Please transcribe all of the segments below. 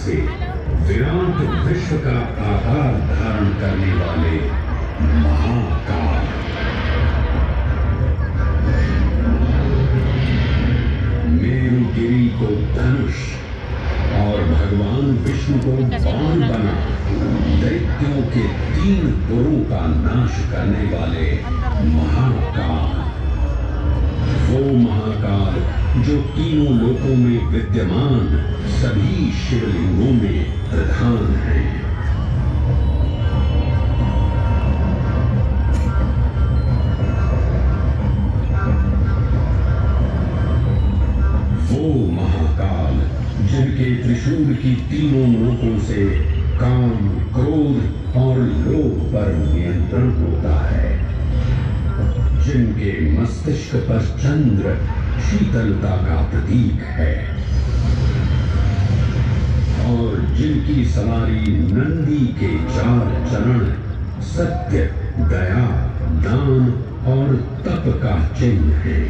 से विराट विश्व का आकार धारण करने वाले महाकाल। मेरुगिरी को धनुष और भगवान विष्णु को बाण बना दैत्यों के 3 पुरों का नाश करने वाले महाकाल। वो महाकाल जो तीनों लोकों में विद्यमान सभी शिवलिंगों में प्रधान है। वो महाकाल जिनके त्रिशूल की तीनों नोकों से काम, क्रोध और लोभ पर नियंत्रण होता है, जिनके मस्तिष्क पर चंद्र शीतलता का प्रतीक है और जिनकी सवारी नंदी के 4 चरण सत्य, दया, दान और तप का चिन्ह है।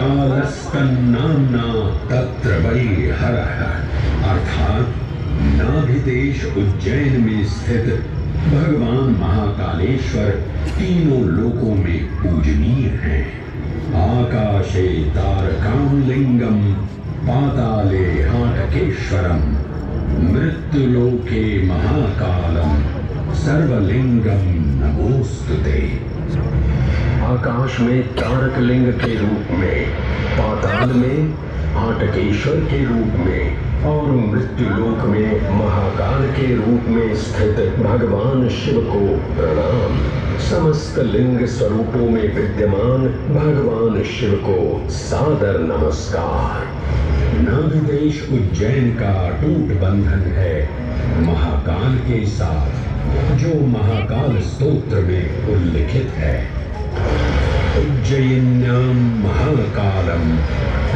महाकालस्तन्नाम्ना तत्र वैहरः, अर्थात नाभिदेश उज्जैन में स्थित भगवान महाकालेश्वर तीनों लोकों में पूजनीय हैं। आकाशे तारकां लिंगम पाताले हाटकेश्वरम मृत्युलोके महाकालम सर्वलिंगम नमोस्तुते। आकाश में तारक लिंग के रूप में, पाताल में हाटकेश्वर के रूप में और मृत्युलोक में महाकाल के रूप में स्थित भगवान शिव को प्रणाम। समस्त लिंग स्वरूपों में विद्यमान भगवान शिव को सादर नमस्कार। नाभिदेश उज्जैन का अटूट बंधन है महाकाल के साथ, जो महाकाल स्तोत्र में उल्लिखित है। उज्जयिन्यां महाकालम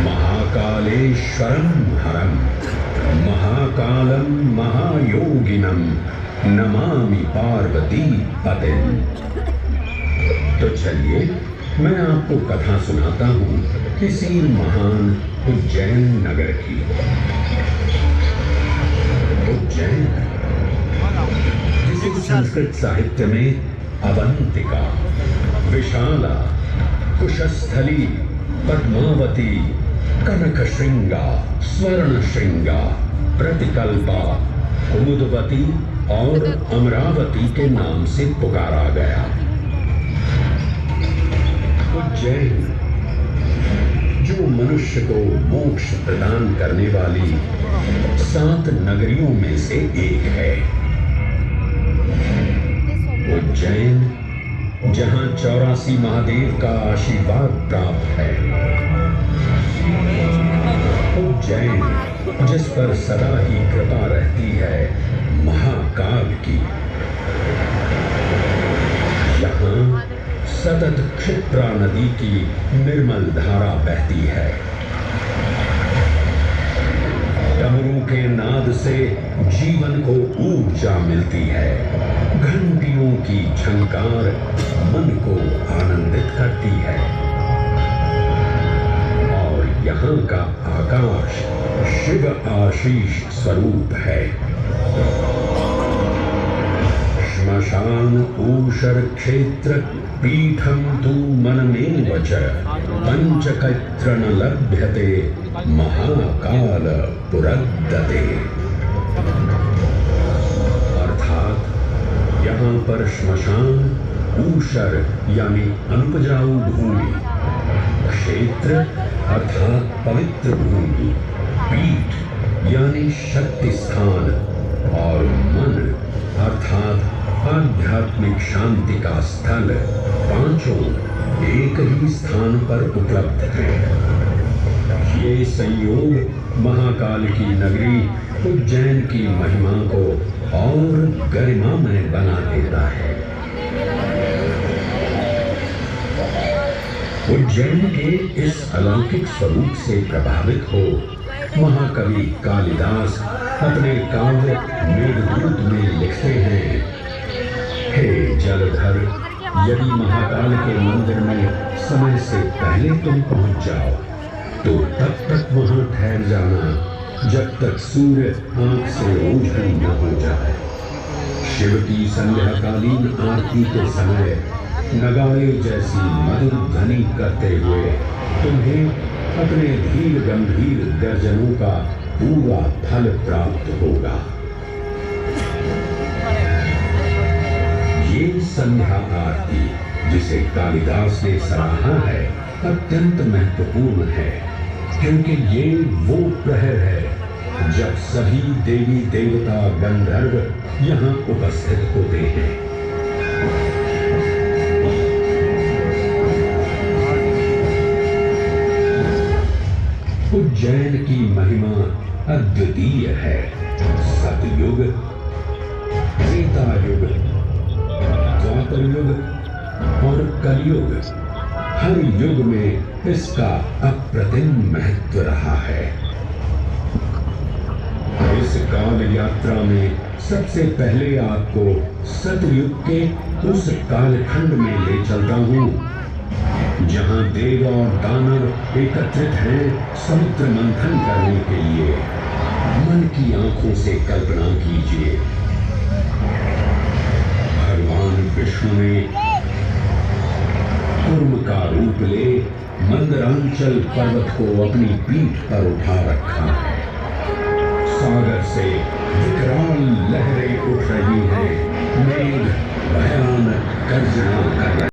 महाकालेश्वरम हरम महाकालम महायोगिनम नमामि पार्वती पतिं। तो चलिए मैं आपको कथा सुनाता हूँ किसी महान उज्जैन नगर की। उज्जैन जिसे संस्कृत साहित्य में अवंतिका, विशाला, कुशस्थली, पद्मावती, कनकश्रृंगा, स्वर्णश्रृंगा, प्रतिकल्पा, कुमुदवती और अमरावती के नाम से पुकारा गया। उज्जैन जो मनुष्य को मोक्ष प्रदान करने वाली 7 नगरियों में से एक है। उज्जैन जहां 84 महादेव का आशीर्वाद प्राप्त है। उज्जैन जिस पर सदा ही कृपा रहती है महाकाल की। यहाँ सतत क्षिप्रा नदी की निर्मल धारा बहती है। डमरू के नाद से जीवन को ऊर्जा मिलती है। घंटियों की झंकार मन को आनंदित करती है और यहाँ का आकाश शिव आशीष स्वरूप है। भगवान ऊषर क्षेत्र पीठम तु मनमेव च पंचकैत्र न लभ्यते महाकाल पुरद्दते। अर्थात यहाँ पर श्मशान, ऊषर यानी अनुपजाऊ भूमि, क्षेत्र अर्थात पवित्र भूमि, पीठ यानी शक्ति स्थान और मन अर्थात आध्यात्मिक शांति का स्थल पांचों एक ही स्थान पर उपलब्ध है। ये संयोग महाकाल की नगरी उज्जैन की महिमा को और गरिमामय बना देता है। उज्जैन के इस अलौकिक स्वरूप से प्रभावित हो महाकवि कालिदास अपने काव्य मेघदूत में लिखते हैं, हे जलधर, यदि महाकाल के मंदिर में समय से पहले तुम पहुंच जाओ तो तब तक वहां ठहर जाना जब तक सूर्य आंख से ओझल न हो जाए। शिव की संध्याकालीन आरती के समय नगाड़े जैसी मधुर ध्वनि करते हुए तुम्हें अपने धीर गंभीर गर्जनों का पूरा फल प्राप्त होगा। ये संध्या आरती जिसे कालिदास ने सराहा है अत्यंत महत्वपूर्ण है, क्योंकि ये वो प्रहर है जब सभी देवी देवता गंधर्व यहाँ उपस्थित होते हैं। उज्जैन की महिमा अद्वितीय है। सतयुग, त्रेता युग, द्वापर युग और कलयुग, हर युग में इसका अप्रतिम महत्व रहा है। इस काल यात्रा में सबसे पहले आपको सतयुग के उस कालखंड में ले चलता हूँ जहां देव और दानव एकत्रित हैं समुद्र मंथन करने के लिए। मन की आंखों से कल्पना कीजिए, भगवान विष्णु ने कूर्म का रूप ले मंदरांचल पर्वत को अपनी पीठ पर उठा रखा है। सागर से विकराल लहरें उठ रही हैं, मेघ भयानक गर्जना कर